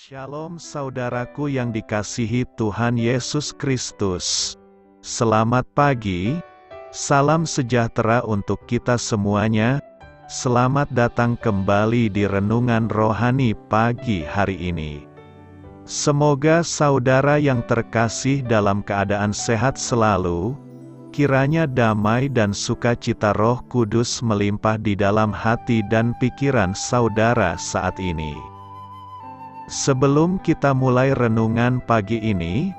Shalom saudaraku yang dikasihi Tuhan Yesus Kristus. Selamat pagi, salam sejahtera untuk kita semuanya. Selamat datang kembali di Renungan Rohani pagi hari ini. Semoga saudara yang terkasih dalam keadaan sehat selalu, kiranya damai dan sukacita Roh Kudus melimpah di dalam hati dan pikiran saudara saat ini. Sebelum kita mulai renungan pagi ini,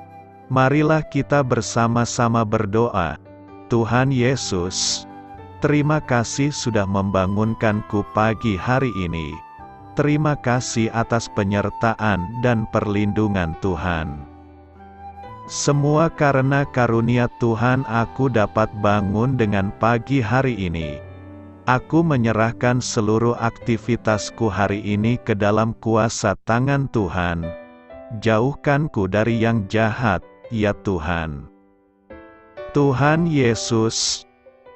marilah kita bersama-sama berdoa. Tuhan Yesus, terima kasih sudah membangunkanku pagi hari ini. Terima kasih atas penyertaan dan perlindungan Tuhan. Semua karena karunia Tuhan aku dapat bangun dengan pagi hari ini. Aku menyerahkan seluruh aktivitasku hari ini ke dalam kuasa tangan Tuhan. Jauhkanku dari yang jahat, ya Tuhan. Tuhan Yesus,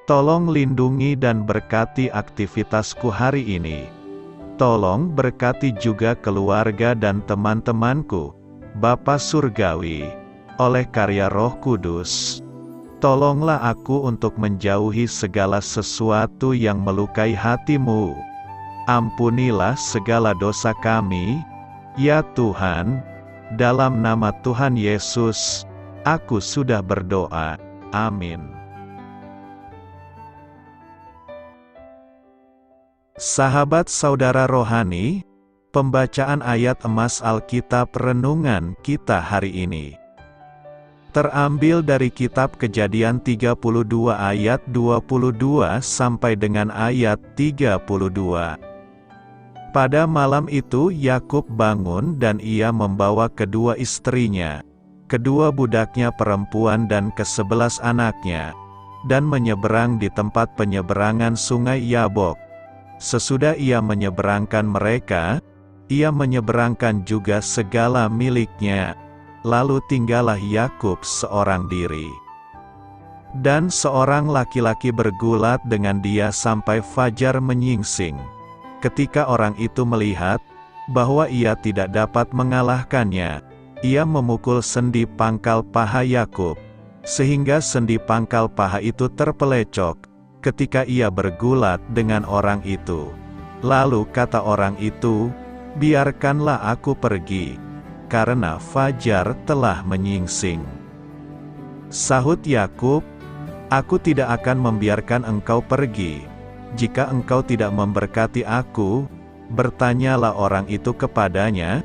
tolong lindungi dan berkati aktivitasku hari ini. Tolong berkati juga keluarga dan teman-temanku, Bapa Surgawi, oleh karya Roh Kudus. Tolonglah aku untuk menjauhi segala sesuatu yang melukai hati-Mu. Ampunilah segala dosa kami, ya Tuhan. Dalam nama Tuhan Yesus, aku sudah berdoa. Amin. Sahabat saudara rohani, pembacaan ayat emas Alkitab renungan kita hari ini terambil dari kitab Kejadian 32 ayat 22 sampai dengan ayat 32. Pada malam itu Yakub bangun dan ia membawa kedua istrinya, kedua budaknya perempuan dan ke-11 anaknya, dan menyeberang di tempat penyeberangan sungai Yabok. Sesudah ia menyeberangkan mereka, ia menyeberangkan juga segala miliknya. Lalu tinggallah Yakub seorang diri. Dan seorang laki-laki bergulat dengan dia sampai fajar menyingsing. Ketika orang itu melihat bahwa ia tidak dapat mengalahkannya, ia memukul sendi pangkal paha Yakub, sehingga sendi pangkal paha itu terpelecok ketika ia bergulat dengan orang itu. Lalu kata orang itu, "Biarkanlah aku pergi, karena fajar telah menyingsing." Sahut Yakub, "Aku tidak akan membiarkan engkau pergi. Jika engkau tidak memberkati aku." Bertanyalah orang itu kepadanya,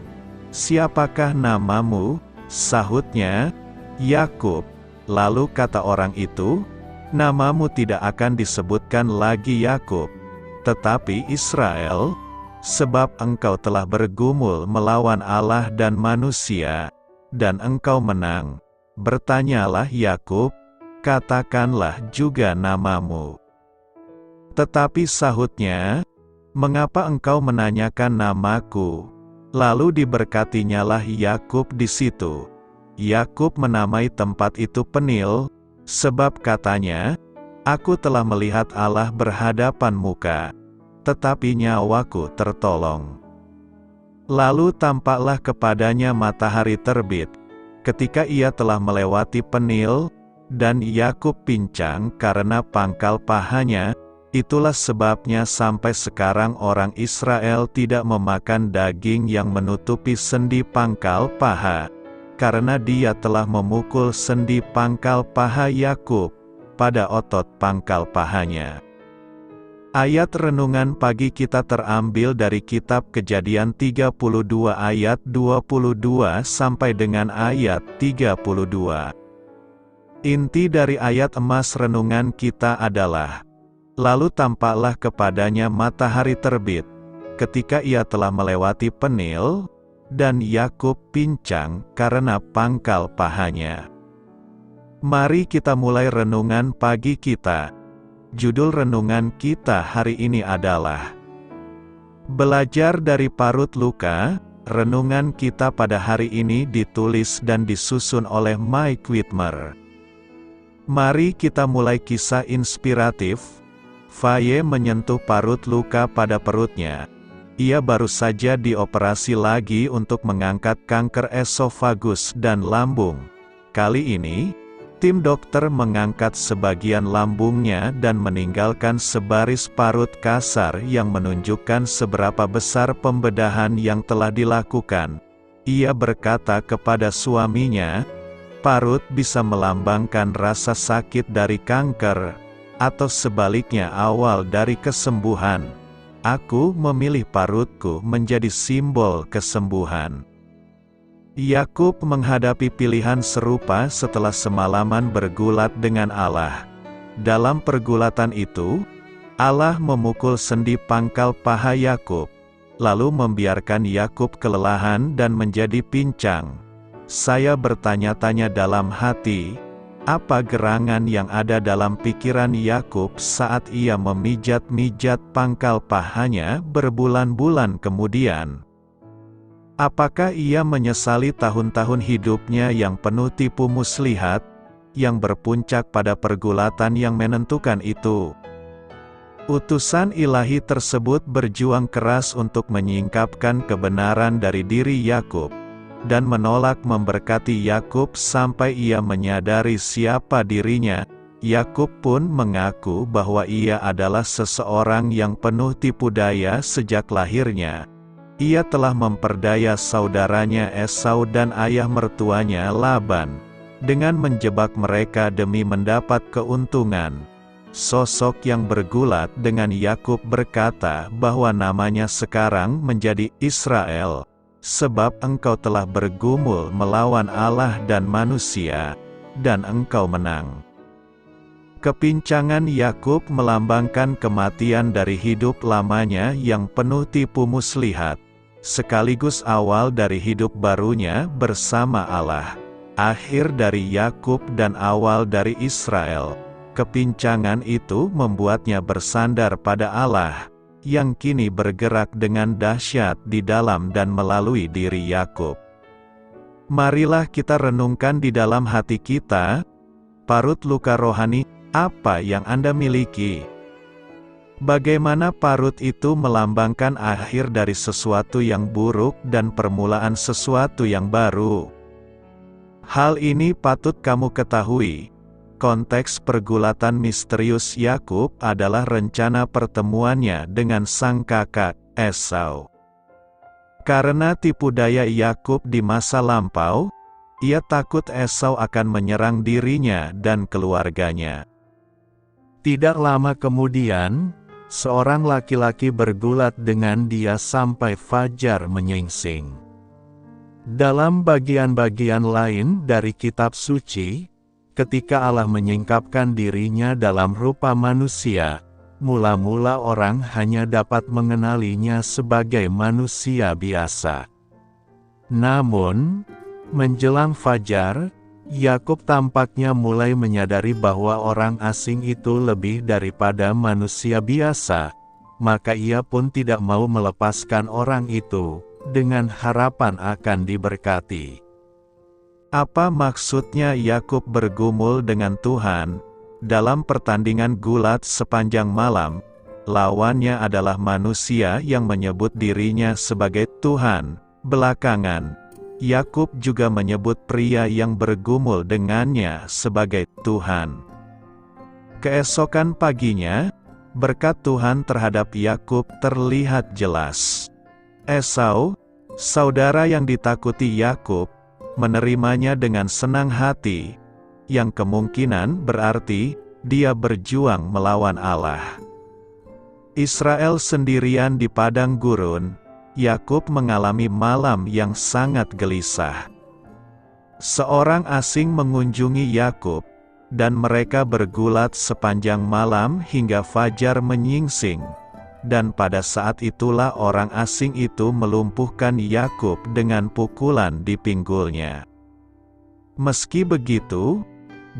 "Siapakah namamu?" Sahutnya, "Yakub." Lalu kata orang itu, "Namamu tidak akan disebutkan lagi Yakub, tetapi Israel, sebab engkau telah bergumul melawan Allah dan manusia, dan engkau menang. Bertanyalah Yakub, katakanlah juga namamu." Tetapi sahutnya, "Mengapa engkau menanyakan namaku?" Lalu diberkatinyalah Yakub di situ. Yakub menamai tempat itu Penil, sebab katanya, "Aku telah melihat Allah berhadapan muka, tetapi nyawaku tertolong." Lalu tampaklah kepadanya matahari terbit, ketika ia telah melewati Penil, dan Yakub pincang karena pangkal pahanya. Itulah sebabnya sampai sekarang orang Israel tidak memakan daging yang menutupi sendi pangkal paha, karena dia telah memukul sendi pangkal paha Yakub pada otot pangkal pahanya. Ayat renungan pagi kita terambil dari kitab Kejadian 32 ayat 22 sampai dengan ayat 32. Inti dari ayat emas renungan kita adalah, lalu tampaklah kepadanya matahari terbit, ketika ia telah melewati Penil, dan Yakub pincang karena pangkal pahanya. Mari kita mulai renungan pagi kita. Judul renungan kita hari ini adalah Belajar dari Parut Luka. Renungan kita pada hari ini ditulis dan disusun oleh Mike Whitmer. Mari kita mulai kisah inspiratif. Faye menyentuh Parut Luka pada perutnya. Ia baru saja dioperasi lagi untuk mengangkat kanker esofagus dan lambung. Kali ini, tim dokter mengangkat sebagian lambungnya dan meninggalkan sebaris parut kasar yang menunjukkan seberapa besar pembedahan yang telah dilakukan. Ia berkata kepada suaminya, "Parut bisa melambangkan rasa sakit dari kanker, atau sebaliknya awal dari kesembuhan. Aku memilih parutku menjadi simbol kesembuhan." Yakub menghadapi pilihan serupa setelah semalaman bergulat dengan Allah. Dalam pergulatan itu, Allah memukul sendi pangkal paha Yakub, lalu membiarkan Yakub kelelahan dan menjadi pincang. Saya bertanya-tanya dalam hati, apa gerangan yang ada dalam pikiran Yakub saat ia memijat-mijat pangkal pahanya berbulan-bulan kemudian? Apakah ia menyesali tahun-tahun hidupnya yang penuh tipu muslihat, yang berpuncak pada pergulatan yang menentukan itu? Utusan ilahi tersebut berjuang keras untuk menyingkapkan kebenaran dari diri Yakub, dan menolak memberkati Yakub sampai ia menyadari siapa dirinya. Yakub pun mengaku bahwa ia adalah seseorang yang penuh tipu daya sejak lahirnya. Ia telah memperdaya saudaranya Esau dan ayah mertuanya Laban, dengan menjebak mereka demi mendapat keuntungan. Sosok yang bergulat dengan Yakub berkata bahwa namanya sekarang menjadi Israel, sebab engkau telah bergumul melawan Allah dan manusia, dan engkau menang. Kepincangan Yakub melambangkan kematian dari hidup lamanya yang penuh tipu muslihat, sekaligus awal dari hidup barunya bersama Allah. Akhir dari Yakub dan awal dari Israel. Kepincangan itu membuatnya bersandar pada Allah, yang kini bergerak dengan dahsyat di dalam dan melalui diri Yakub. Marilah kita renungkan di dalam hati kita, parut luka rohani, apa yang Anda miliki? Bagaimana parut itu melambangkan akhir dari sesuatu yang buruk dan permulaan sesuatu yang baru? Hal ini patut kamu ketahui. Konteks pergulatan misterius Yakub adalah rencana pertemuannya dengan sang kakak, Esau. Karena tipu daya Yakub di masa lampau, ia takut Esau akan menyerang dirinya dan keluarganya. Tidak lama kemudian, seorang laki-laki bergulat dengan dia sampai fajar menyingsing. Dalam bagian-bagian lain dari kitab suci, ketika Allah menyingkapkan dirinya dalam rupa manusia, mula-mula orang hanya dapat mengenalinya sebagai manusia biasa. Namun, menjelang fajar, Yakub tampaknya mulai menyadari bahwa orang asing itu lebih daripada manusia biasa, maka ia pun tidak mau melepaskan orang itu, dengan harapan akan diberkati. Apa maksudnya Yakub bergumul dengan Tuhan? Dalam pertandingan gulat sepanjang malam, lawannya adalah manusia yang menyebut dirinya sebagai Tuhan. Belakangan, Yakub juga menyebut pria yang bergumul dengannya sebagai Tuhan. Keesokan paginya, berkat Tuhan terhadap Yakub terlihat jelas. Esau, saudara yang ditakuti Yakub, menerimanya dengan senang hati, yang kemungkinan berarti dia berjuang melawan Allah. Israel sendirian di padang gurun, Yakub mengalami malam yang sangat gelisah. Seorang asing mengunjungi Yakub, dan mereka bergulat sepanjang malam hingga fajar menyingsing. Dan pada saat itulah orang asing itu melumpuhkan Yakub dengan pukulan di pinggulnya. Meski begitu,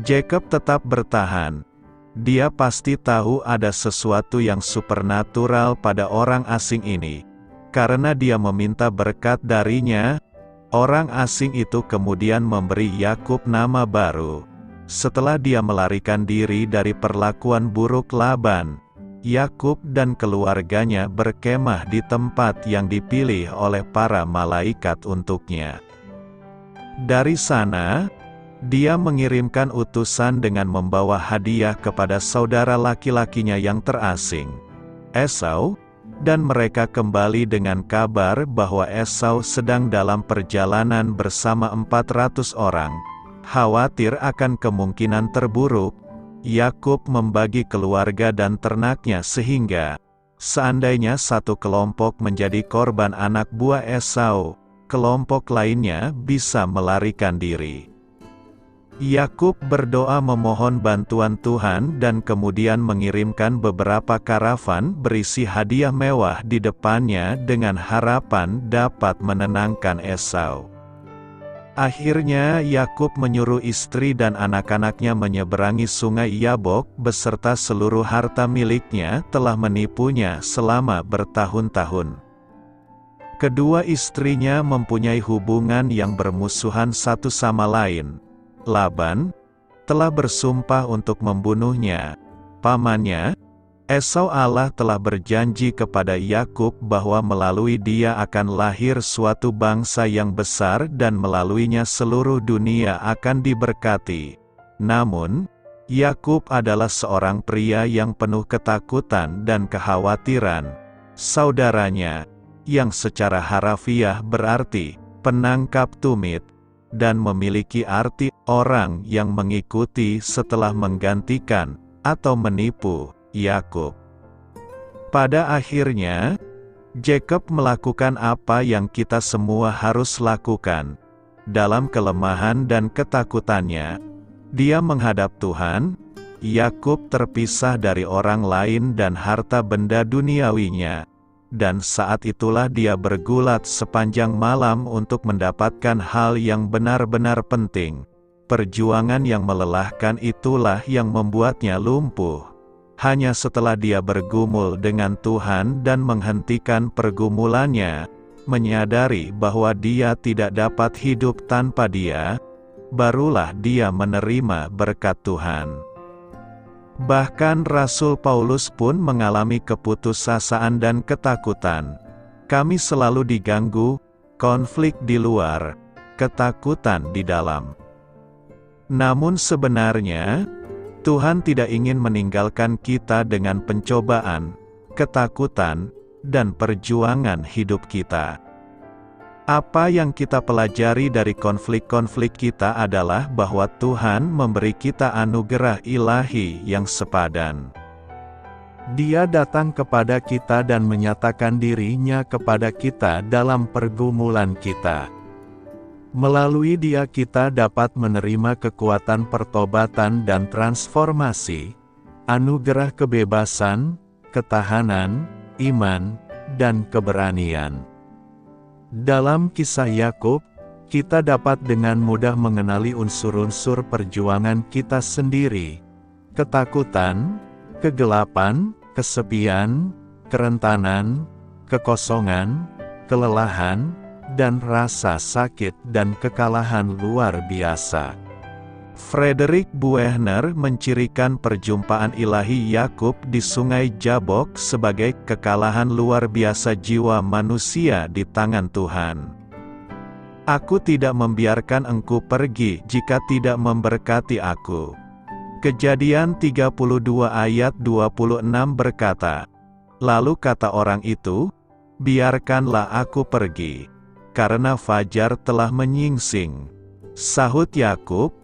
Jacob tetap bertahan. Dia pasti tahu ada sesuatu yang supernatural pada orang asing ini. Karena dia meminta berkat darinya, orang asing itu kemudian memberi Yakub nama baru. Setelah dia melarikan diri dari perlakuan buruk Laban, Yakub dan keluarganya berkemah di tempat yang dipilih oleh para malaikat untuknya. Dari sana, dia mengirimkan utusan dengan membawa hadiah kepada saudara laki-lakinya yang terasing, Esau, dan mereka kembali dengan kabar bahwa Esau sedang dalam perjalanan bersama 400 orang. Khawatir akan kemungkinan terburuk, Yakub membagi keluarga dan ternaknya sehingga, seandainya satu kelompok menjadi korban anak buah Esau, kelompok lainnya bisa melarikan diri. Yakub berdoa memohon bantuan Tuhan dan kemudian mengirimkan beberapa karavan berisi hadiah mewah di depannya dengan harapan dapat menenangkan Esau. Akhirnya Yakub menyuruh istri dan anak-anaknya menyeberangi sungai Yabok beserta seluruh harta miliknya telah menipunya selama bertahun-tahun. Kedua istrinya mempunyai hubungan yang bermusuhan satu sama lain. Laban telah bersumpah untuk membunuhnya. Pamannya, Esau telah berjanji kepada Yakub bahwa melalui dia akan lahir suatu bangsa yang besar dan melaluinya seluruh dunia akan diberkati. Namun, Yakub adalah seorang pria yang penuh ketakutan dan kekhawatiran. Saudaranya, yang secara harafiah berarti penangkap tumit, dan memiliki arti orang yang mengikuti setelah menggantikan atau menipu Yakub. Pada akhirnya, Jacob melakukan apa yang kita semua harus lakukan. Dalam kelemahan dan ketakutannya, dia menghadap Tuhan. Yakub terpisah dari orang lain dan harta benda duniawinya, dan saat itulah dia bergulat sepanjang malam untuk mendapatkan hal yang benar-benar penting. Perjuangan yang melelahkan itulah yang membuatnya lumpuh. Hanya setelah dia bergumul dengan Tuhan dan menghentikan pergumulannya, menyadari bahwa dia tidak dapat hidup tanpa dia, barulah dia menerima berkat Tuhan. Bahkan Rasul Paulus pun mengalami keputusasaan dan ketakutan. Kami selalu diganggu, konflik di luar, ketakutan di dalam. Namun sebenarnya, Tuhan tidak ingin meninggalkan kita dengan pencobaan, ketakutan, dan perjuangan hidup kita. Apa yang kita pelajari dari konflik-konflik kita adalah bahwa Tuhan memberi kita anugerah ilahi yang sepadan. Dia datang kepada kita dan menyatakan dirinya kepada kita dalam pergumulan kita. Melalui dia kita dapat menerima kekuatan pertobatan dan transformasi, anugerah kebebasan, ketahanan, iman, dan keberanian. Dalam kisah Yakub, kita dapat dengan mudah mengenali unsur-unsur perjuangan kita sendiri, ketakutan, kegelapan, kesepian, kerentanan, kekosongan, kelelahan, dan rasa sakit dan kekalahan luar biasa. Frederick Buechner mencirikan perjumpaan ilahi Yakub di sungai Jabok sebagai kekalahan luar biasa jiwa manusia di tangan Tuhan. Aku tidak membiarkan engkau pergi jika tidak memberkati aku. Kejadian 32 ayat 26 berkata, lalu kata orang itu, biarkanlah aku pergi, karena fajar telah menyingsing. Sahut Yakub,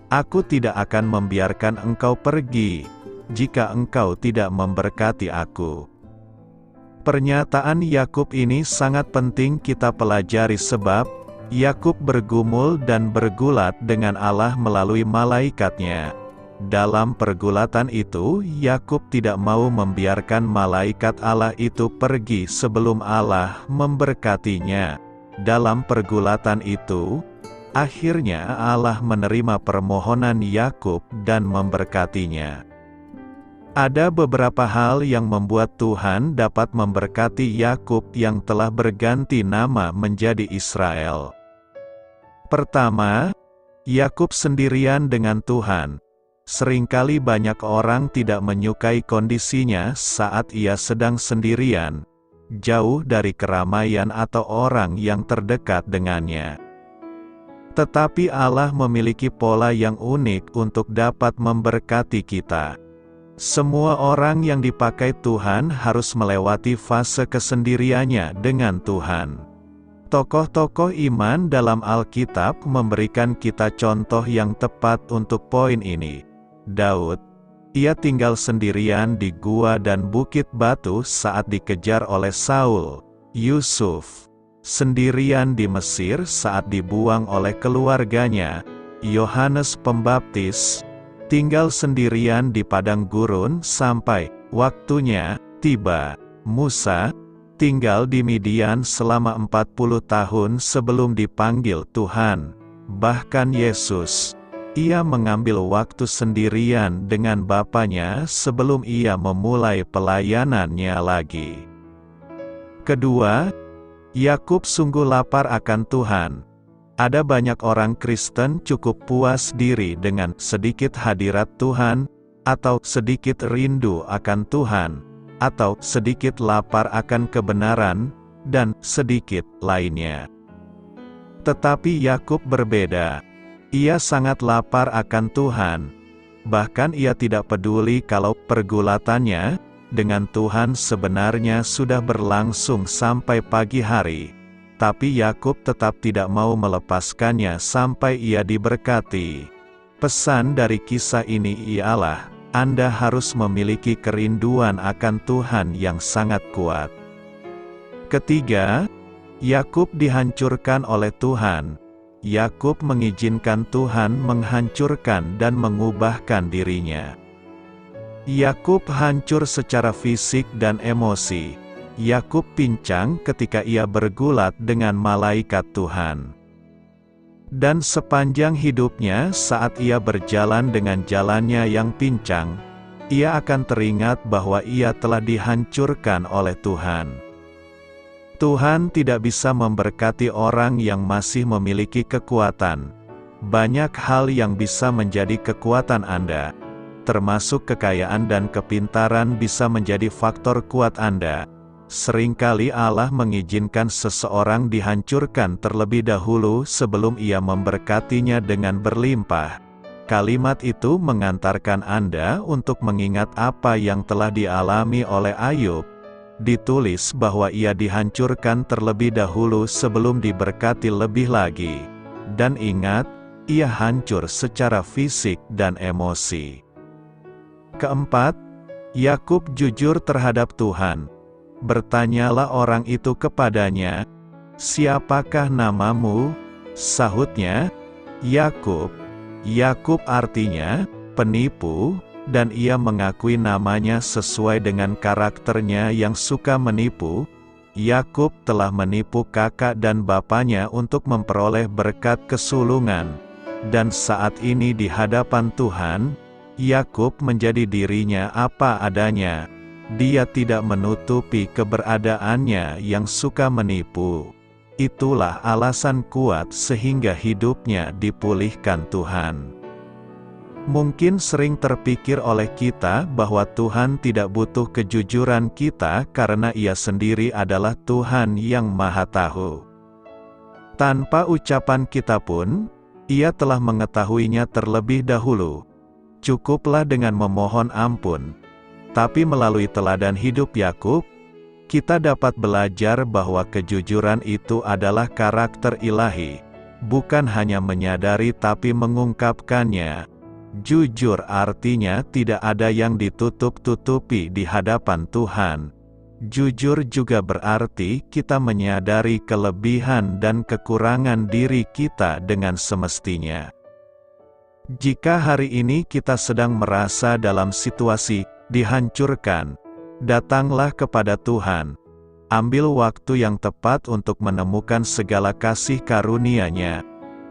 aku tidak akan membiarkan engkau pergi, jika engkau tidak memberkati aku. Pernyataan Yakub ini sangat penting kita pelajari sebab, Yakub bergumul dan bergulat dengan Allah melalui malaikatnya. Dalam pergulatan itu, Yakub tidak mau membiarkan malaikat Allah itu pergi sebelum Allah memberkatinya. Dalam pergulatan itu, akhirnya Allah menerima permohonan Yakub dan memberkatinya. Ada beberapa hal yang membuat Tuhan dapat memberkati Yakub yang telah berganti nama menjadi Israel. Pertama, Yakub sendirian dengan Tuhan. Seringkali banyak orang tidak menyukai kondisinya saat ia sedang sendirian, jauh dari keramaian atau orang yang terdekat dengannya. Tetapi Allah memiliki pola yang unik untuk dapat memberkati kita. Semua orang yang dipakai Tuhan harus melewati fase kesendiriannya dengan Tuhan. Tokoh-tokoh iman dalam Alkitab memberikan kita contoh yang tepat untuk poin ini. Daud, ia tinggal sendirian di gua dan bukit batu saat dikejar oleh Saul. Yusuf, sendirian di Mesir saat dibuang oleh keluarganya. Yohanes Pembaptis, tinggal sendirian di padang gurun sampai waktunya tiba. Musa, tinggal di Midian selama 40 tahun sebelum dipanggil Tuhan. Bahkan Yesus, ia mengambil waktu sendirian dengan Bapanya sebelum ia memulai pelayanannya lagi. Kedua, Yakub sungguh lapar akan Tuhan. Ada banyak orang Kristen cukup puas diri dengan sedikit hadirat Tuhan, atau sedikit rindu akan Tuhan, atau sedikit lapar akan kebenaran, dan sedikit lainnya. Tetapi Yakub berbeda. Ia sangat lapar akan Tuhan. Bahkan ia tidak peduli kalau pergulatannya dengan Tuhan sebenarnya sudah berlangsung sampai pagi hari. Tapi Yakub tetap tidak mau melepaskannya sampai ia diberkati. Pesan dari kisah ini ialah, Anda harus memiliki kerinduan akan Tuhan yang sangat kuat. Ketiga, Yakub dihancurkan oleh Tuhan. Yakub mengizinkan Tuhan menghancurkan dan mengubahkan dirinya. Yakub hancur secara fisik dan emosi. Yakub pincang ketika ia bergulat dengan malaikat Tuhan. Dan sepanjang hidupnya saat ia berjalan dengan jalannya yang pincang, ia akan teringat bahwa ia telah dihancurkan oleh Tuhan. Tuhan tidak bisa memberkati orang yang masih memiliki kekuatan. Banyak hal yang bisa menjadi kekuatan Anda, termasuk kekayaan dan kepintaran bisa menjadi faktor kuat Anda. Seringkali Allah mengizinkan seseorang dihancurkan terlebih dahulu sebelum ia memberkatinya dengan berlimpah. Kalimat itu mengantarkan Anda untuk mengingat apa yang telah dialami oleh Ayub. Ditulis bahwa ia dihancurkan terlebih dahulu sebelum diberkati lebih lagi. Dan ingat, ia hancur secara fisik dan emosi. Keempat, Yakub jujur terhadap Tuhan. Bertanyalah orang itu kepadanya, "Siapakah namamu?" Sahutnya, "Yakub." Yakub artinya penipu, dan ia mengakui namanya sesuai dengan karakternya yang suka menipu. Yakub telah menipu kakak dan bapaknya untuk memperoleh berkat kesulungan. Dan saat ini di hadapan Tuhan, Yakub menjadi dirinya apa adanya. Dia tidak menutupi keberadaannya yang suka menipu. Itulah alasan kuat sehingga hidupnya dipulihkan Tuhan. Mungkin sering terpikir oleh kita bahwa Tuhan tidak butuh kejujuran kita karena Ia sendiri adalah Tuhan yang Maha Tahu. Tanpa ucapan kita pun, Ia telah mengetahuinya terlebih dahulu. Cukuplah dengan memohon ampun. Tapi melalui teladan hidup Yakub, kita dapat belajar bahwa kejujuran itu adalah karakter ilahi, bukan hanya menyadari tapi mengungkapkannya. Jujur artinya tidak ada yang ditutup-tutupi di hadapan Tuhan. Jujur juga berarti kita menyadari kelebihan dan kekurangan diri kita dengan semestinya. Jika hari ini kita sedang merasa dalam situasi dihancurkan, datanglah kepada Tuhan. Ambil waktu yang tepat untuk menemukan segala kasih karunia-Nya.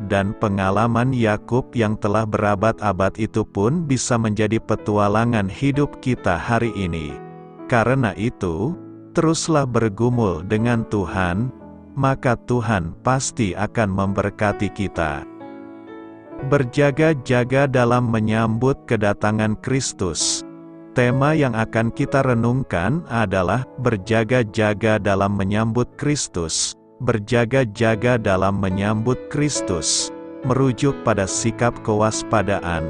Dan pengalaman Yakub yang telah berabad-abad itu pun bisa menjadi petualangan hidup kita hari ini. Karena itu, teruslah bergumul dengan Tuhan, maka Tuhan pasti akan memberkati kita. Berjaga-jaga dalam menyambut kedatangan Kristus. Tema yang akan kita renungkan adalah berjaga-jaga dalam menyambut Kristus. Berjaga-jaga dalam menyambut Kristus, merujuk pada sikap kewaspadaan,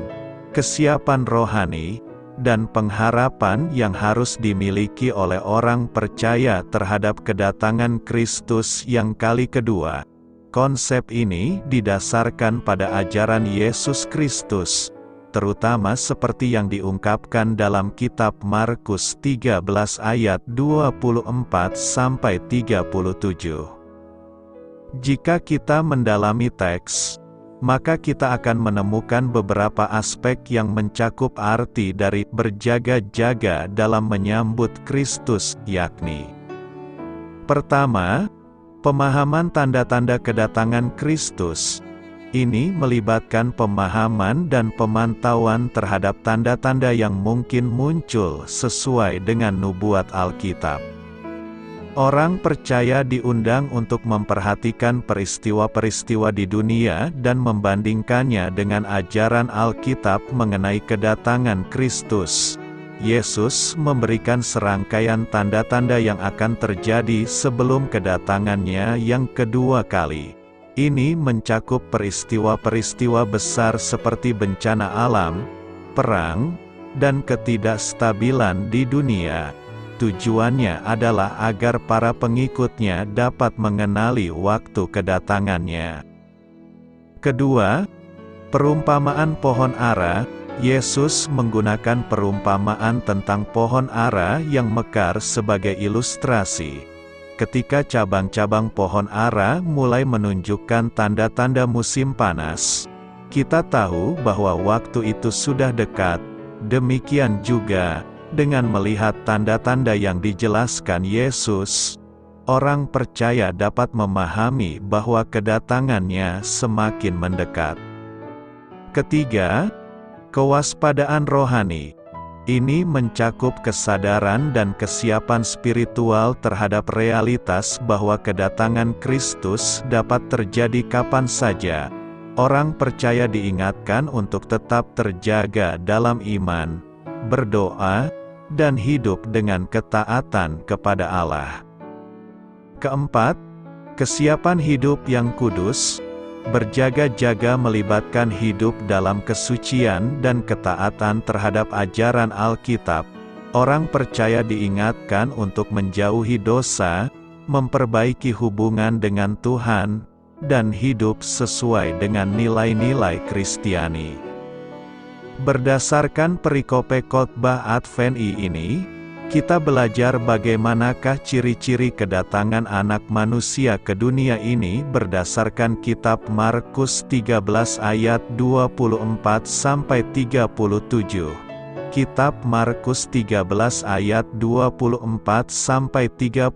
kesiapan rohani, dan pengharapan yang harus dimiliki oleh orang percaya terhadap kedatangan Kristus yang kali kedua. Konsep ini didasarkan pada ajaran Yesus Kristus, terutama seperti yang diungkapkan dalam kitab Markus 13 ayat 24-37. Jika kita mendalami teks, maka kita akan menemukan beberapa aspek yang mencakup arti dari berjaga-jaga dalam menyambut Kristus, yakni: pertama, pemahaman tanda-tanda kedatangan Kristus. Ini melibatkan pemahaman dan pemantauan terhadap tanda-tanda yang mungkin muncul sesuai dengan nubuat Alkitab. Orang percaya diundang untuk memperhatikan peristiwa-peristiwa di dunia dan membandingkannya dengan ajaran Alkitab mengenai kedatangan Kristus. Yesus memberikan serangkaian tanda-tanda yang akan terjadi sebelum kedatangannya yang kedua kali. Ini mencakup peristiwa-peristiwa besar seperti bencana alam, perang, dan ketidakstabilan di dunia. Tujuannya adalah agar para pengikutnya dapat mengenali waktu kedatangannya. Kedua, perumpamaan pohon ara. Yesus menggunakan perumpamaan tentang pohon ara yang mekar sebagai ilustrasi. Ketika cabang-cabang pohon ara mulai menunjukkan tanda-tanda musim panas, kita tahu bahwa waktu itu sudah dekat. Demikian juga, dengan melihat tanda-tanda yang dijelaskan Yesus, orang percaya dapat memahami bahwa kedatangannya semakin mendekat. Ketiga, kewaspadaan rohani. Ini mencakup kesadaran dan kesiapan spiritual terhadap realitas bahwa kedatangan Kristus dapat terjadi kapan saja. Orang percaya diingatkan untuk tetap terjaga dalam iman, berdoa, dan hidup dengan ketaatan kepada Allah. Keempat, kesiapan hidup yang kudus. Berjaga-jaga melibatkan hidup dalam kesucian dan ketaatan terhadap ajaran Alkitab. Orang percaya diingatkan untuk menjauhi dosa, memperbaiki hubungan dengan Tuhan, dan hidup sesuai dengan nilai-nilai Kristiani. Berdasarkan perikope khotbah Advent ini, kita belajar bagaimanakah ciri-ciri kedatangan Anak Manusia ke dunia ini berdasarkan kitab Markus 13 ayat 24-37. Kitab Markus 13 ayat 24-37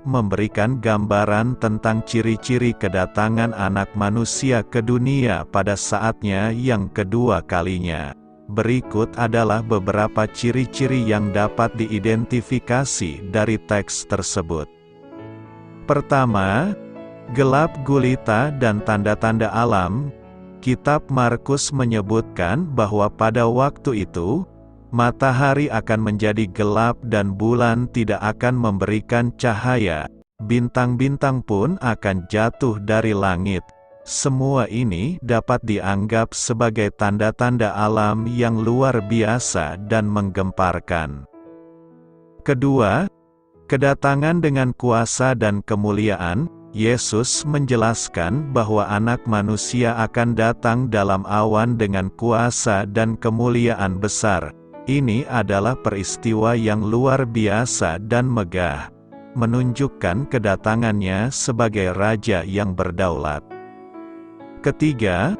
memberikan gambaran tentang ciri-ciri kedatangan Anak Manusia ke dunia pada saatnya yang kedua kalinya. Berikut adalah beberapa ciri-ciri yang dapat diidentifikasi dari teks tersebut. Pertama, gelap gulita dan tanda-tanda alam. Kitab Markus menyebutkan bahwa pada waktu itu, matahari akan menjadi gelap dan bulan tidak akan memberikan cahaya, bintang-bintang pun akan jatuh dari langit. Semua ini dapat dianggap sebagai tanda-tanda alam yang luar biasa dan menggemparkan. Kedua, kedatangan dengan kuasa dan kemuliaan. Yesus menjelaskan bahwa Anak Manusia akan datang dalam awan dengan kuasa dan kemuliaan besar. Ini adalah peristiwa yang luar biasa dan megah, menunjukkan kedatangannya sebagai Raja yang berdaulat. Ketiga,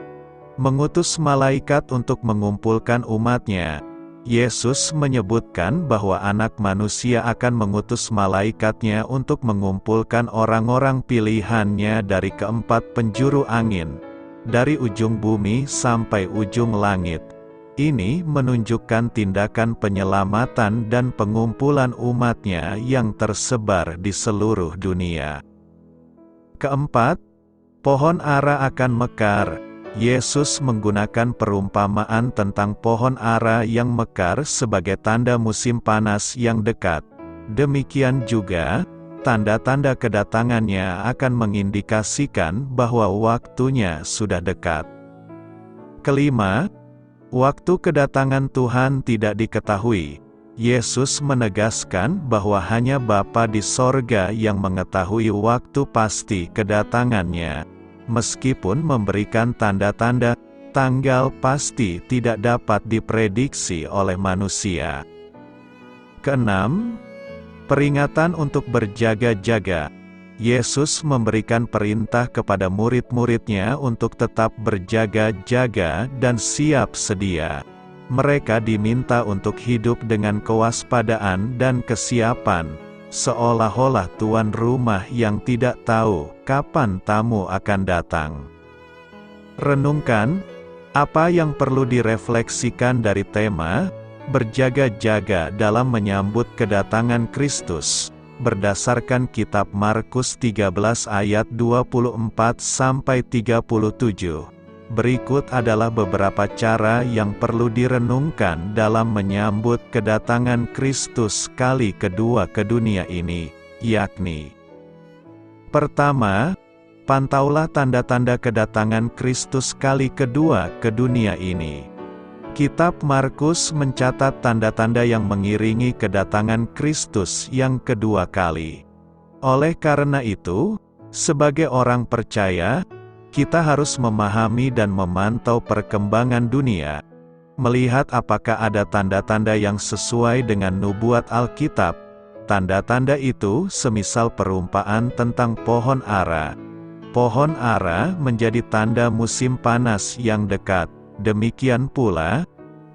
mengutus malaikat untuk mengumpulkan umatnya. Yesus menyebutkan bahwa Anak Manusia akan mengutus malaikatnya untuk mengumpulkan orang-orang pilihannya dari keempat penjuru angin, dari ujung bumi sampai ujung langit. Ini menunjukkan tindakan penyelamatan dan pengumpulan umatnya yang tersebar di seluruh dunia. Keempat, pohon ara akan mekar. Yesus menggunakan perumpamaan tentang pohon ara yang mekar sebagai tanda musim panas yang dekat. Demikian juga, tanda-tanda kedatangannya akan mengindikasikan bahwa waktunya sudah dekat. Kelima, waktu kedatangan Tuhan tidak diketahui. Yesus menegaskan bahwa hanya Bapa di sorga yang mengetahui waktu pasti kedatangannya. Meskipun memberikan tanda-tanda, tanggal pasti tidak dapat diprediksi oleh manusia. Keenam, peringatan untuk berjaga-jaga. Yesus memberikan perintah kepada murid-muridnya untuk tetap berjaga-jaga dan siap sedia. Mereka diminta untuk hidup dengan kewaspadaan dan kesiapan, seolah-olah tuan rumah yang tidak tahu kapan tamu akan datang. Renungkan, apa yang perlu direfleksikan dari tema berjaga-jaga dalam menyambut kedatangan Kristus, berdasarkan kitab Markus 13 ayat 24-37. Berikut adalah beberapa cara yang perlu direnungkan dalam menyambut kedatangan Kristus kali kedua ke dunia ini, yakni: pertama, pantaulah tanda-tanda kedatangan Kristus kali kedua ke dunia ini. Kitab Markus mencatat tanda-tanda yang mengiringi kedatangan Kristus yang kedua kali. Oleh karena itu, sebagai orang percaya, kita harus memahami dan memantau perkembangan dunia, melihat apakah ada tanda-tanda yang sesuai dengan nubuat Alkitab. Tanda-tanda itu semisal perumpamaan tentang pohon ara. Pohon ara menjadi tanda musim panas yang dekat. Demikian pula,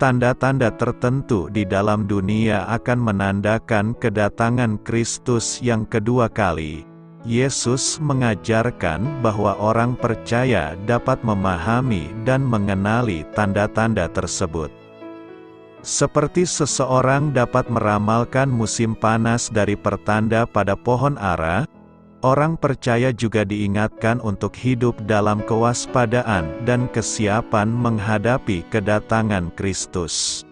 tanda-tanda tertentu di dalam dunia akan menandakan kedatangan Kristus yang kedua kali. Yesus mengajarkan bahwa orang percaya dapat memahami dan mengenali tanda-tanda tersebut. Seperti seseorang dapat meramalkan musim panas dari pertanda pada pohon ara, orang percaya juga diingatkan untuk hidup dalam kewaspadaan dan kesiapan menghadapi kedatangan Kristus.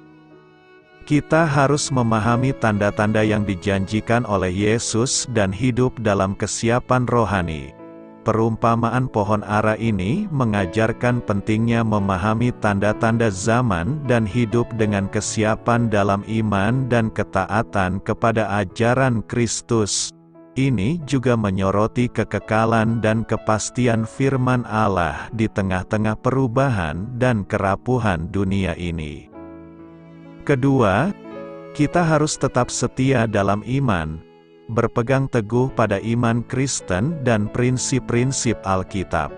Kita harus memahami tanda-tanda yang dijanjikan oleh Yesus dan hidup dalam kesiapan rohani. Perumpamaan pohon ara ini mengajarkan pentingnya memahami tanda-tanda zaman dan hidup dengan kesiapan dalam iman dan ketaatan kepada ajaran Kristus. Ini juga menyoroti kekekalan dan kepastian firman Allah di tengah-tengah perubahan dan kerapuhan dunia ini. Kedua, kita harus tetap setia dalam iman, berpegang teguh pada iman Kristen dan prinsip-prinsip Alkitab.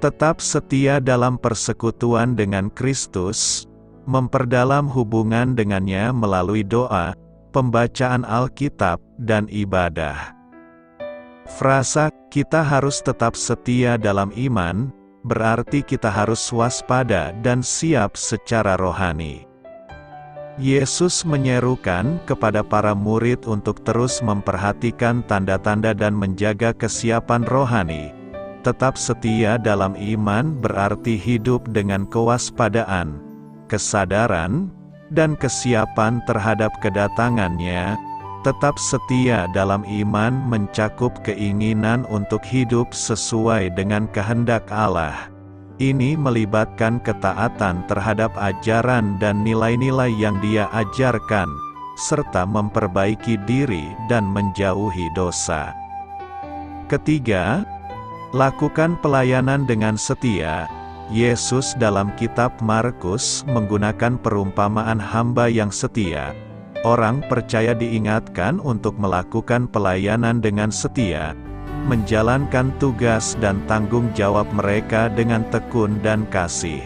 Tetap setia dalam persekutuan dengan Kristus, memperdalam hubungan dengannya melalui doa, pembacaan Alkitab, dan ibadah. Frasa "kita harus tetap setia dalam iman" berarti kita harus waspada dan siap secara rohani. Yesus menyerukan kepada para murid untuk terus memperhatikan tanda-tanda dan menjaga kesiapan rohani. Tetap setia dalam iman berarti hidup dengan kewaspadaan, kesadaran, dan kesiapan terhadap kedatangannya. Tetap setia dalam iman mencakup keinginan untuk hidup sesuai dengan kehendak Allah. Ini melibatkan ketaatan terhadap ajaran dan nilai-nilai yang Dia ajarkan, serta memperbaiki diri dan menjauhi dosa. Ketiga, lakukan pelayanan dengan setia. Yesus dalam kitab Markus menggunakan perumpamaan hamba yang setia. Orang percaya diingatkan untuk melakukan pelayanan dengan setia, menjalankan tugas dan tanggung jawab mereka dengan tekun dan kasih.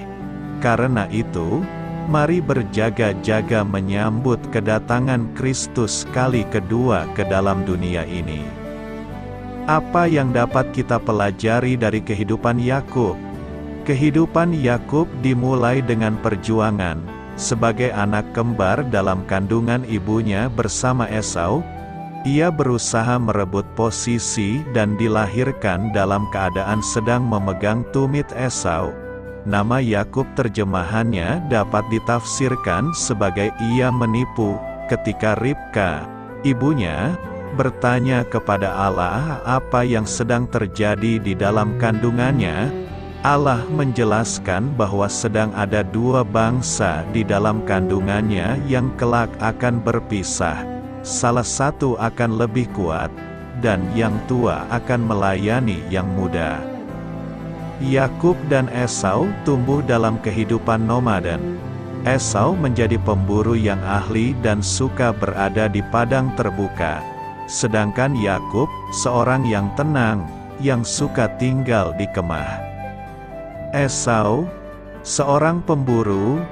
Karena itu, mari berjaga-jaga menyambut kedatangan Kristus kali kedua ke dalam dunia ini. Apa yang dapat kita pelajari dari kehidupan Yakub? Kehidupan Yakub dimulai dengan perjuangan. Sebagai anak kembar dalam kandungan ibunya bersama Esau, Ia berusaha merebut posisi dan dilahirkan dalam keadaan sedang memegang tumit Esau. Nama Yakub terjemahannya dapat ditafsirkan sebagai ia menipu, ketika Ribka, ibunya, bertanya kepada Allah apa yang sedang terjadi di dalam kandungannya. Allah menjelaskan bahwa sedang ada dua bangsa di dalam kandungannya yang kelak akan berpisah. Salah satu akan lebih kuat, dan yang tua akan melayani yang muda. Yakub dan Esau tumbuh dalam kehidupan nomaden. Esau menjadi pemburu yang ahli dan suka berada di padang terbuka. Sedangkan Yakub, seorang yang tenang, yang suka tinggal di kemah. Esau, seorang pemburu,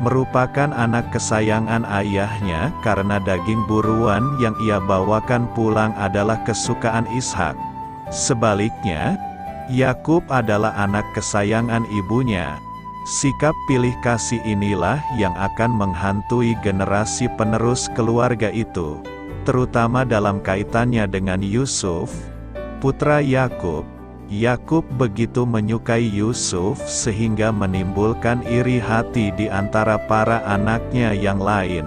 merupakan anak kesayangan ayahnya karena daging buruan yang ia bawakan pulang adalah kesukaan Ishak. Sebaliknya, Yakub adalah anak kesayangan ibunya. Sikap pilih kasih inilah yang akan menghantui generasi penerus keluarga itu, terutama dalam kaitannya dengan Yusuf, putra Yakub. Yakub begitu menyukai Yusuf sehingga menimbulkan iri hati di antara para anaknya yang lain,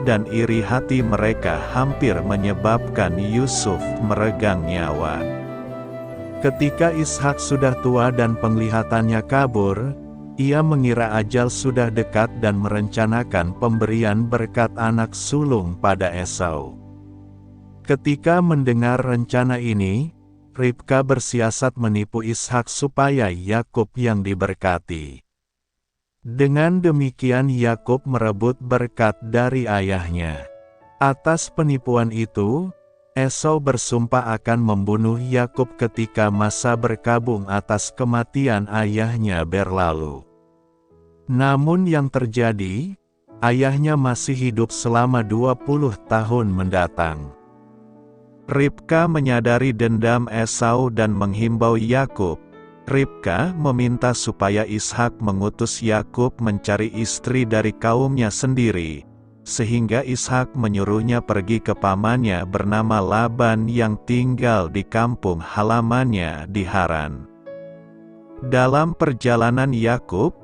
dan iri hati mereka hampir menyebabkan Yusuf meregang nyawa. Ketika Ishak sudah tua dan penglihatannya kabur, ia mengira ajal sudah dekat dan merencanakan pemberian berkat anak sulung pada Esau. Ketika mendengar rencana ini, Ribka bersiasat menipu Ishak supaya Yakub yang diberkati. Dengan demikian Yakub merebut berkat dari ayahnya. Atas penipuan itu, Esau bersumpah akan membunuh Yakub ketika masa berkabung atas kematian ayahnya berlalu. Namun yang terjadi, ayahnya masih hidup selama 20 tahun mendatang. Ribka menyadari dendam Esau dan menghimbau Yakub. Ribka meminta supaya Ishak mengutus Yakub mencari istri dari kaumnya sendiri, sehingga Ishak menyuruhnya pergi ke pamannya bernama Laban yang tinggal di kampung halamannya di Haran. Dalam perjalanan Yakub,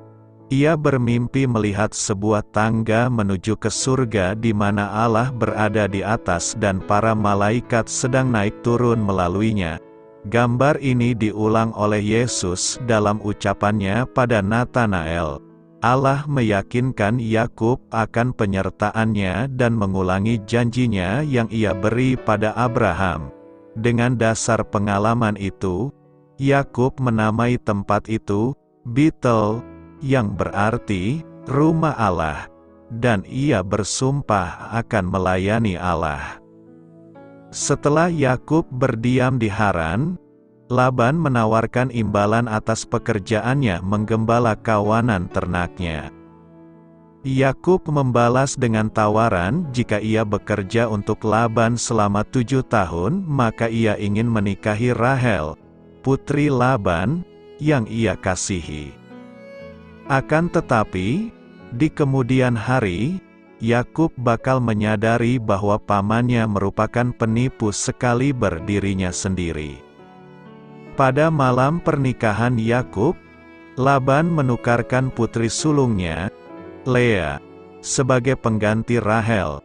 ia bermimpi melihat sebuah tangga menuju ke surga di mana Allah berada di atas dan para malaikat sedang naik turun melaluinya. Gambar ini diulang oleh Yesus dalam ucapannya pada Natanael. Allah meyakinkan Yakub akan penyertaannya dan mengulangi janjinya yang ia beri pada Abraham. Dengan dasar pengalaman itu, Yakub menamai tempat itu Betel, yang berarti rumah Allah, dan ia bersumpah akan melayani Allah. Setelah Yakub berdiam di Haran, Laban menawarkan imbalan atas pekerjaannya menggembala kawanan ternaknya. Yakub membalas dengan tawaran jika ia bekerja untuk Laban selama 7 tahun, maka ia ingin menikahi Rahel, putri Laban, yang ia kasihi. Akan tetapi, di kemudian hari, Yakub bakal menyadari bahwa pamannya merupakan penipu sekaliber dirinya sendiri. Pada malam pernikahan Yakub, Laban menukarkan putri sulungnya, Lea, sebagai pengganti Rahel.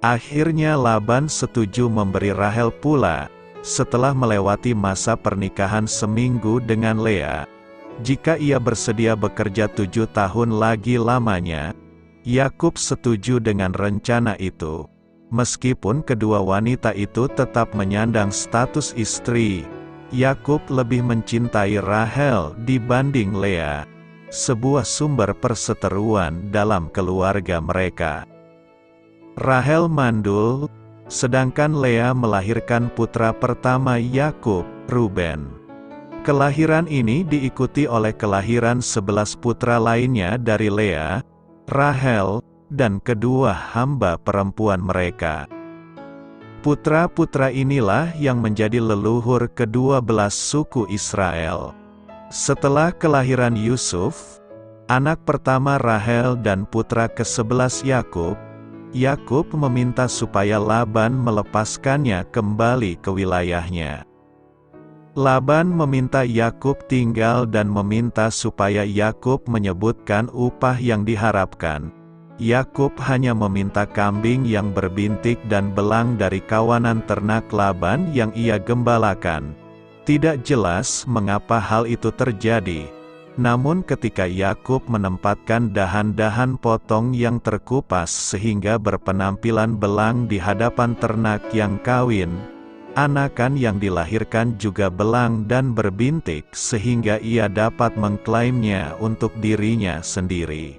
Akhirnya Laban setuju memberi Rahel pula, setelah melewati masa pernikahan seminggu dengan Lea. Jika ia bersedia bekerja 7 tahun lagi lamanya, Yakub setuju dengan rencana itu. Meskipun kedua wanita itu tetap menyandang status istri, Yakub lebih mencintai Rahel dibanding Lea, sebuah sumber perseteruan dalam keluarga mereka. Rahel mandul, sedangkan Lea melahirkan putra pertama Yakub, Ruben. Kelahiran ini diikuti oleh kelahiran 11 putra lainnya dari Lea, Rahel, dan kedua hamba perempuan mereka. Putra-putra inilah yang menjadi leluhur ke-12 suku Israel. Setelah kelahiran Yusuf, anak pertama Rahel dan putra ke-11 Yakub, Yakub meminta supaya Laban melepaskannya kembali ke wilayahnya. Laban meminta Yakub tinggal dan meminta supaya Yakub menyebutkan upah yang diharapkan. Yakub hanya meminta kambing yang berbintik dan belang dari kawanan ternak Laban yang ia gembalakan. Tidak jelas mengapa hal itu terjadi. Namun ketika Yakub menempatkan dahan-dahan potong yang terkupas sehingga berpenampilan belang di hadapan ternak yang kawin, anakan yang dilahirkan juga belang dan berbintik sehingga ia dapat mengklaimnya untuk dirinya sendiri.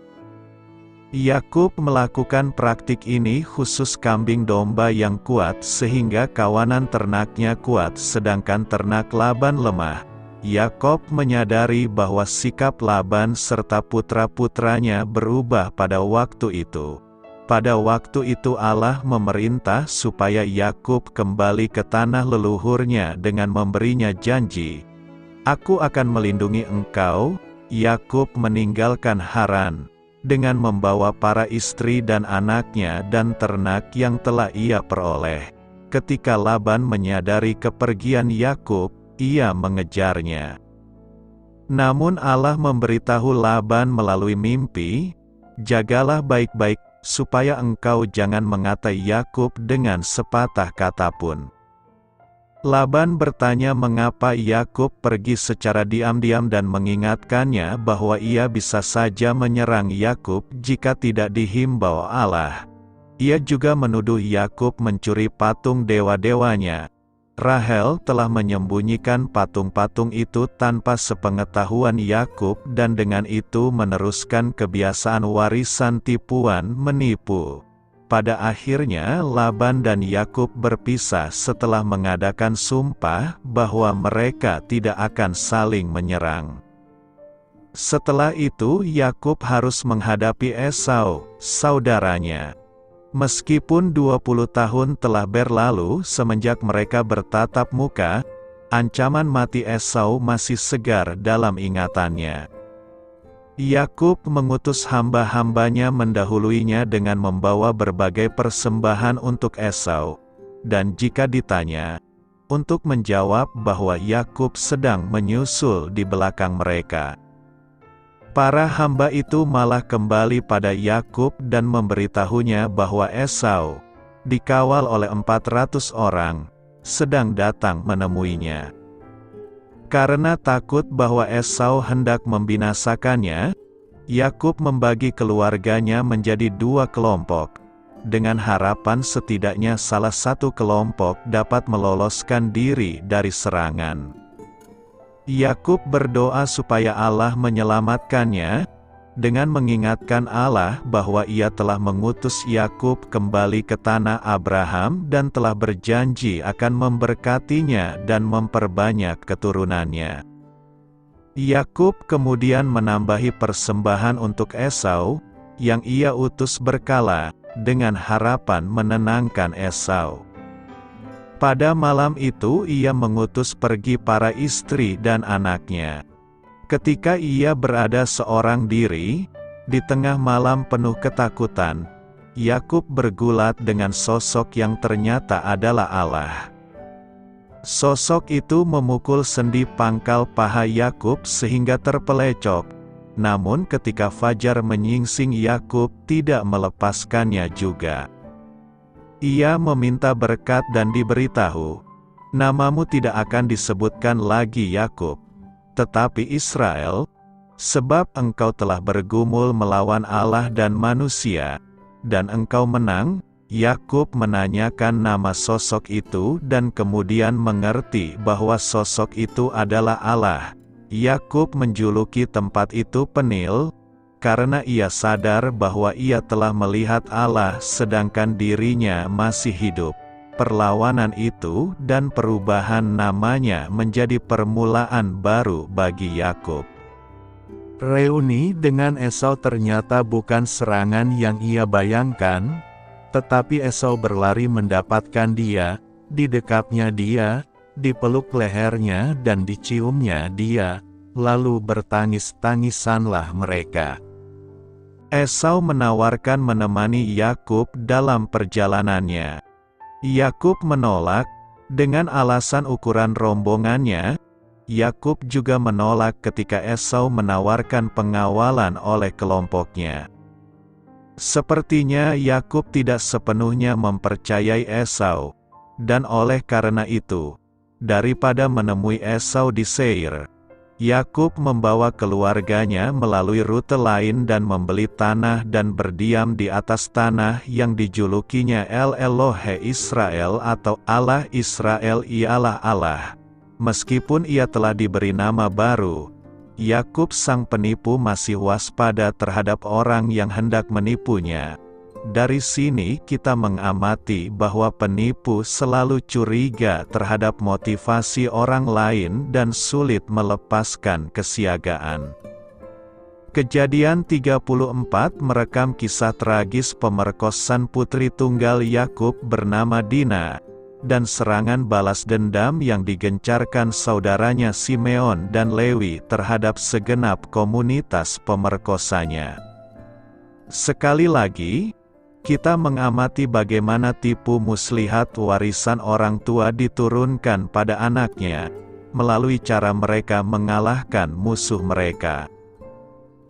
Yakub melakukan praktik ini khusus kambing domba yang kuat sehingga kawanan ternaknya kuat sedangkan ternak Laban lemah. Yakub menyadari bahwa sikap Laban serta putra-putranya berubah pada waktu itu. Pada waktu itu Allah memerintah supaya Yakub kembali ke tanah leluhurnya dengan memberinya janji, "Aku akan melindungi engkau." Yakub meninggalkan Haran, dengan membawa para istri dan anaknya dan ternak yang telah ia peroleh. Ketika Laban menyadari kepergian Yakub, ia mengejarnya. Namun Allah memberitahu Laban melalui mimpi, "Jagalah baik-baik, supaya engkau jangan mengatai Yakub dengan sepatah kata pun." Laban bertanya mengapa Yakub pergi secara diam-diam dan mengingatkannya bahwa ia bisa saja menyerang Yakub jika tidak dihimbau Allah. Ia juga menuduh Yakub mencuri patung dewa-dewanya. Rahel telah menyembunyikan patung-patung itu tanpa sepengetahuan Yakub dan dengan itu meneruskan kebiasaan warisan tipuan menipu. Pada akhirnya Laban dan Yakub berpisah setelah mengadakan sumpah bahwa mereka tidak akan saling menyerang. Setelah itu Yakub harus menghadapi Esau, saudaranya. Meskipun 20 tahun telah berlalu semenjak mereka bertatap muka, ancaman mati Esau masih segar dalam ingatannya. Yakub mengutus hamba-hambanya mendahuluinya dengan membawa berbagai persembahan untuk Esau, dan jika ditanya, untuk menjawab bahwa Yakub sedang menyusul di belakang mereka. Para hamba itu malah kembali pada Yakub dan memberitahunya bahwa Esau, dikawal oleh 400 orang, sedang datang menemuinya. Karena takut bahwa Esau hendak membinasakannya, Yakub membagi keluarganya menjadi 2 kelompok, dengan harapan setidaknya salah satu kelompok dapat meloloskan diri dari serangan. Yakub berdoa supaya Allah menyelamatkannya, dengan mengingatkan Allah bahwa ia telah mengutus Yakub kembali ke tanah Abraham dan telah berjanji akan memberkatinya dan memperbanyak keturunannya. Yakub kemudian menambahi persembahan untuk Esau, yang ia utus berkala, dengan harapan menenangkan Esau. Pada malam itu ia mengutus pergi para istri dan anaknya. Ketika ia berada seorang diri, di tengah malam penuh ketakutan, Yakub bergulat dengan sosok yang ternyata adalah Allah. Sosok itu memukul sendi pangkal paha Yakub sehingga terpelecok, namun ketika fajar menyingsing Yakub tidak melepaskannya juga. Ia meminta berkat dan diberitahu, "Namamu tidak akan disebutkan lagi Yakub, tetapi Israel, sebab engkau telah bergumul melawan Allah dan manusia, dan engkau menang." Yakub menanyakan nama sosok itu dan kemudian mengerti bahwa sosok itu adalah Allah. Yakub menjuluki tempat itu Penil, karena ia sadar bahwa ia telah melihat Allah sedangkan dirinya masih hidup. Perlawanan itu dan perubahan namanya menjadi permulaan baru bagi Yakub. Reuni dengan Esau ternyata bukan serangan yang ia bayangkan, tetapi Esau berlari mendapatkan dia, didekapnya dia, dipeluk lehernya dan diciumnya dia, lalu bertangis-tangisanlah mereka. Esau menawarkan menemani Yakub dalam perjalanannya. Yakub menolak, dengan alasan ukuran rombongannya. Yakub juga menolak ketika Esau menawarkan pengawalan oleh kelompoknya. Sepertinya Yakub tidak sepenuhnya mempercayai Esau, dan oleh karena itu, daripada menemui Esau di Seir, Yakub membawa keluarganya melalui rute lain dan membeli tanah dan berdiam di atas tanah yang dijulukinya El Elohe Israel atau Allah Israel ialah Allah. Meskipun ia telah diberi nama baru, Yakub sang penipu masih waspada terhadap orang yang hendak menipunya. Dari sini kita mengamati bahwa penipu selalu curiga terhadap motivasi orang lain dan sulit melepaskan kesiagaan. Kejadian 34 merekam kisah tragis pemerkosaan putri tunggal Yakub bernama Dina, dan serangan balas dendam yang digencarkan saudaranya Simeon dan Lewi terhadap segenap komunitas pemerkosanya. Sekali lagi, kita mengamati bagaimana tipu muslihat warisan orang tua diturunkan pada anaknya, melalui cara mereka mengalahkan musuh mereka.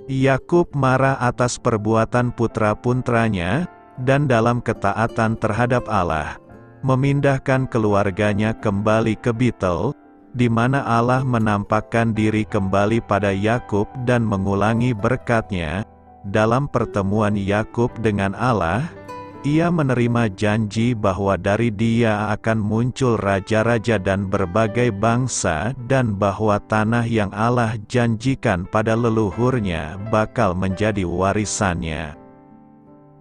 Yakub marah atas perbuatan putra-putranya, dan dalam ketaatan terhadap Allah, memindahkan keluarganya kembali ke Betel, di mana Allah menampakkan diri kembali pada Yakub dan mengulangi berkat-Nya. Dalam pertemuan Yakub dengan Allah, ia menerima janji bahwa dari dia akan muncul raja-raja dan berbagai bangsa dan bahwa tanah yang Allah janjikan pada leluhurnya bakal menjadi warisannya.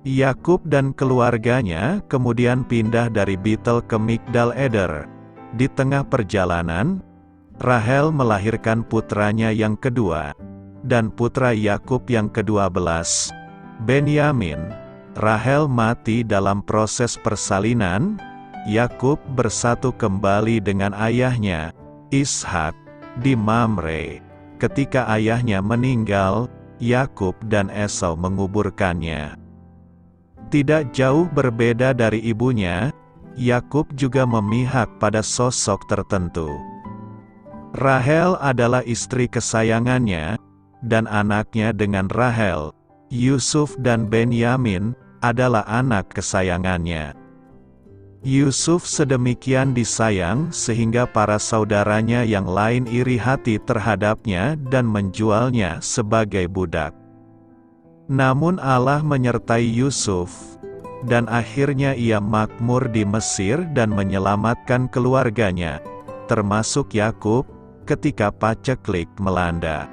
Yakub dan keluarganya kemudian pindah dari Betel ke Migdal Eder. Di tengah perjalanan, Rahel melahirkan putranya yang kedua, dan putra Yakub yang ke-12, Benyamin. Rahel mati dalam proses persalinan. Yakub bersatu kembali dengan ayahnya, Ishak, di Mamre. Ketika ayahnya meninggal, Yakub dan Esau menguburkannya. Tidak jauh berbeda dari ibunya, Yakub juga memihak pada sosok tertentu. Rahel adalah istri kesayangannya, dan anaknya dengan Rahel, Yusuf dan Benyamin, adalah anak kesayangannya. Yusuf sedemikian disayang sehingga para saudaranya yang lain iri hati terhadapnya dan menjualnya sebagai budak. Namun Allah menyertai Yusuf, dan akhirnya ia makmur di Mesir dan menyelamatkan keluarganya, termasuk Yakub, ketika paceklik melanda.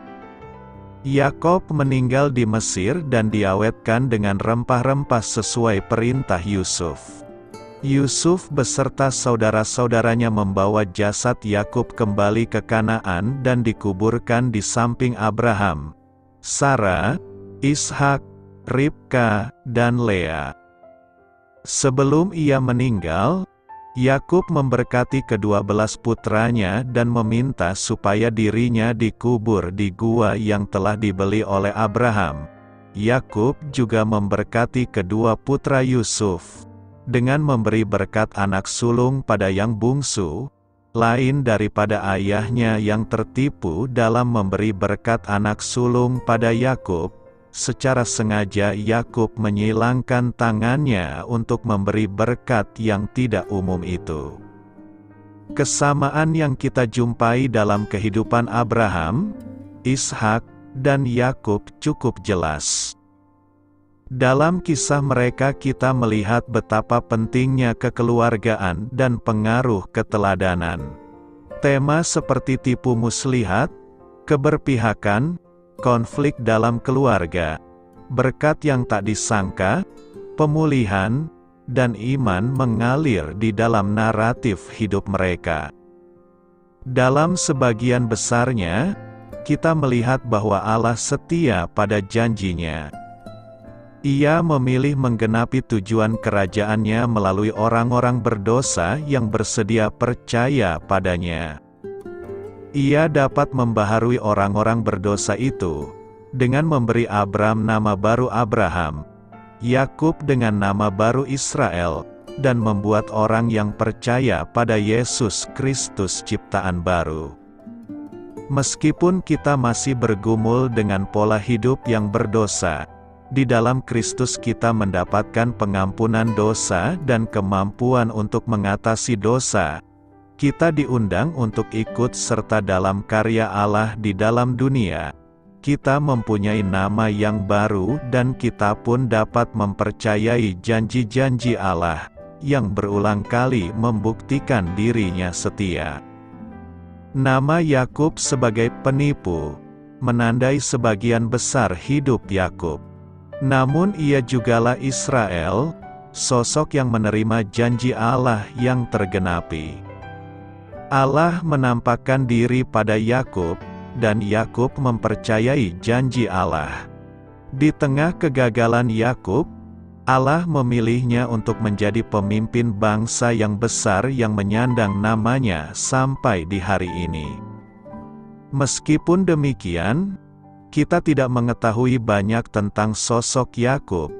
Yakub meninggal di Mesir dan diawetkan dengan rempah-rempah sesuai perintah Yusuf. Yusuf beserta saudara-saudaranya membawa jasad Yakub kembali ke Kanaan dan dikuburkan di samping Abraham, Sarah, Ishak, Ribka, dan Lea. Sebelum ia meninggal, Yakub memberkati ke-12 putranya dan meminta supaya dirinya dikubur di gua yang telah dibeli oleh Abraham. Yakub juga memberkati kedua putra Yusuf, dengan memberi berkat anak sulung pada yang bungsu, lain daripada ayahnya yang tertipu dalam memberi berkat anak sulung pada Yakub. Secara sengaja Yakub menyilangkan tangannya untuk memberi berkat yang tidak umum itu. Kesamaan yang kita jumpai dalam kehidupan Abraham, Ishak, dan Yakub cukup jelas. Dalam kisah mereka kita melihat betapa pentingnya kekeluargaan dan pengaruh keteladanan. Tema seperti tipu muslihat, keberpihakan, konflik dalam keluarga, berkat yang tak disangka, pemulihan, dan iman mengalir di dalam naratif hidup mereka. Dalam sebagian besarnya, kita melihat bahwa Allah setia pada janjinya. Ia memilih menggenapi tujuan kerajaannya melalui orang-orang berdosa yang bersedia percaya padanya. Ia dapat membaharui orang-orang berdosa itu, dengan memberi Abram nama baru Abraham, Yakub dengan nama baru Israel, dan membuat orang yang percaya pada Yesus Kristus ciptaan baru. Meskipun kita masih bergumul dengan pola hidup yang berdosa, di dalam Kristus kita mendapatkan pengampunan dosa dan kemampuan untuk mengatasi dosa. Kita diundang untuk ikut serta dalam karya Allah di dalam dunia. Kita mempunyai nama yang baru dan kita pun dapat mempercayai janji-janji Allah, yang berulang kali membuktikan dirinya setia. Nama Yakub sebagai penipu, menandai sebagian besar hidup Yakub. Namun ia jugalah Israel, sosok yang menerima janji Allah yang tergenapi. Allah menampakkan diri pada Yakub, dan Yakub mempercayai janji Allah. Di tengah kegagalan Yakub, Allah memilihnya untuk menjadi pemimpin bangsa yang besar yang menyandang namanya sampai di hari ini. Meskipun demikian, kita tidak mengetahui banyak tentang sosok Yakub,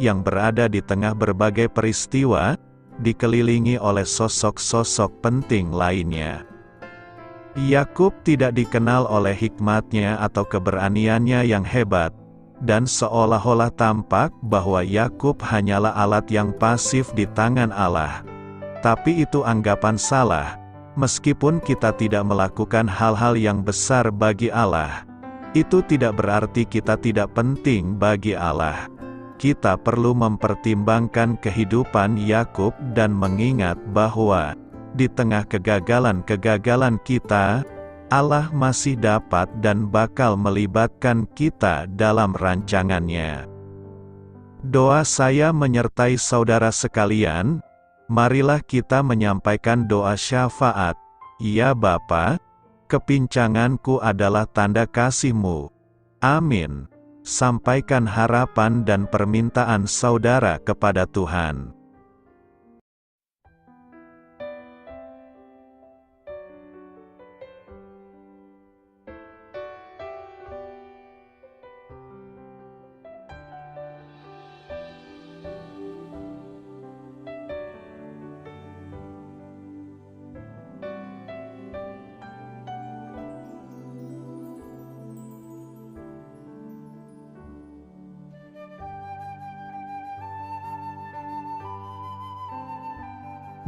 yang berada di tengah berbagai peristiwa, dikelilingi oleh sosok-sosok penting lainnya. Yakub tidak dikenal oleh hikmatnya atau keberaniannya yang hebat, dan seolah-olah tampak bahwa Yakub hanyalah alat yang pasif di tangan Allah. Tapi itu anggapan salah. Meskipun kita tidak melakukan hal-hal yang besar bagi Allah, itu tidak berarti kita tidak penting bagi Allah. Kita perlu mempertimbangkan kehidupan Yakub dan mengingat bahwa di tengah kegagalan-kegagalan kita, Allah masih dapat dan bakal melibatkan kita dalam rancangannya. Doa saya menyertai saudara sekalian. Marilah kita menyampaikan doa syafaat. Ya Bapa, kepincanganku adalah tanda kasih-Mu. Amin. Sampaikan harapan dan permintaan saudara kepada Tuhan.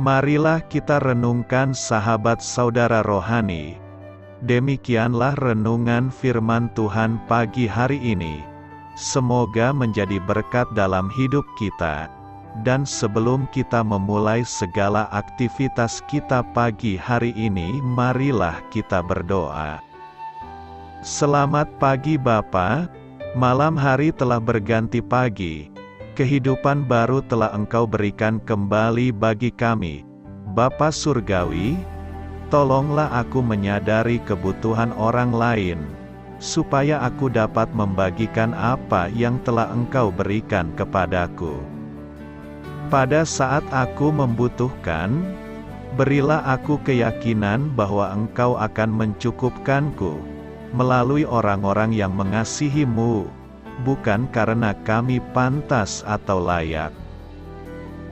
Marilah kita renungkan sahabat saudara rohani. Demikianlah renungan firman Tuhan pagi hari ini. Semoga menjadi berkat dalam hidup kita. Dan sebelum kita memulai segala aktivitas kita pagi hari ini, marilah kita berdoa. Selamat pagi Bapa, malam hari telah berganti pagi. Kehidupan baru telah Engkau berikan kembali bagi kami. Bapa Surgawi, tolonglah aku menyadari kebutuhan orang lain, supaya aku dapat membagikan apa yang telah Engkau berikan kepadaku. Pada saat aku membutuhkan, berilah aku keyakinan bahwa Engkau akan mencukupkanku, melalui orang-orang yang mengasihi-Mu, bukan karena kami pantas atau layak,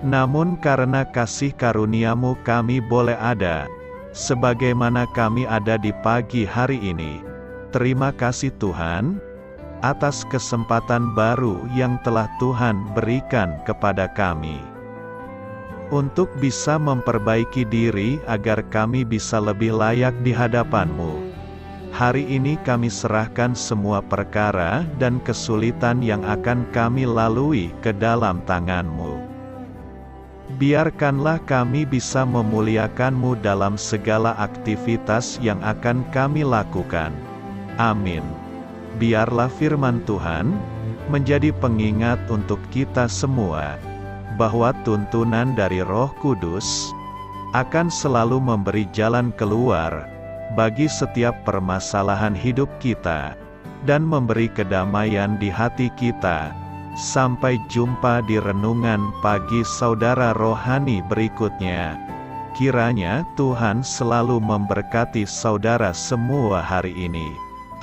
namun karena kasih karunia-Mu kami boleh ada, sebagaimana kami ada di pagi hari ini. Terima kasih Tuhan, atas kesempatan baru yang telah Tuhan berikan kepada kami, untuk bisa memperbaiki diri agar kami bisa lebih layak di hadapan-Mu. Hari ini kami serahkan semua perkara dan kesulitan yang akan kami lalui ke dalam tangan-Mu. Biarkanlah kami bisa memuliakan-Mu dalam segala aktivitas yang akan kami lakukan. Amin. Biarlah firman Tuhan menjadi pengingat untuk kita semua, bahwa tuntunan dari Roh Kudus akan selalu memberi jalan keluar bagi setiap permasalahan hidup kita, dan memberi kedamaian di hati kita. Sampai jumpa di renungan pagi saudara rohani berikutnya. Kiranya Tuhan selalu memberkati saudara semua hari ini.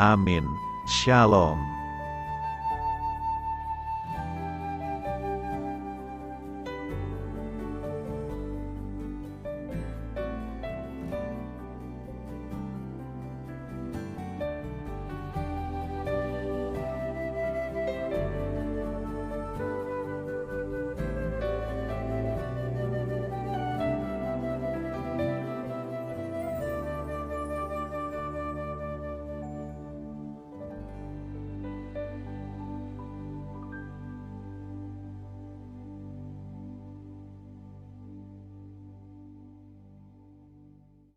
Amin. Shalom.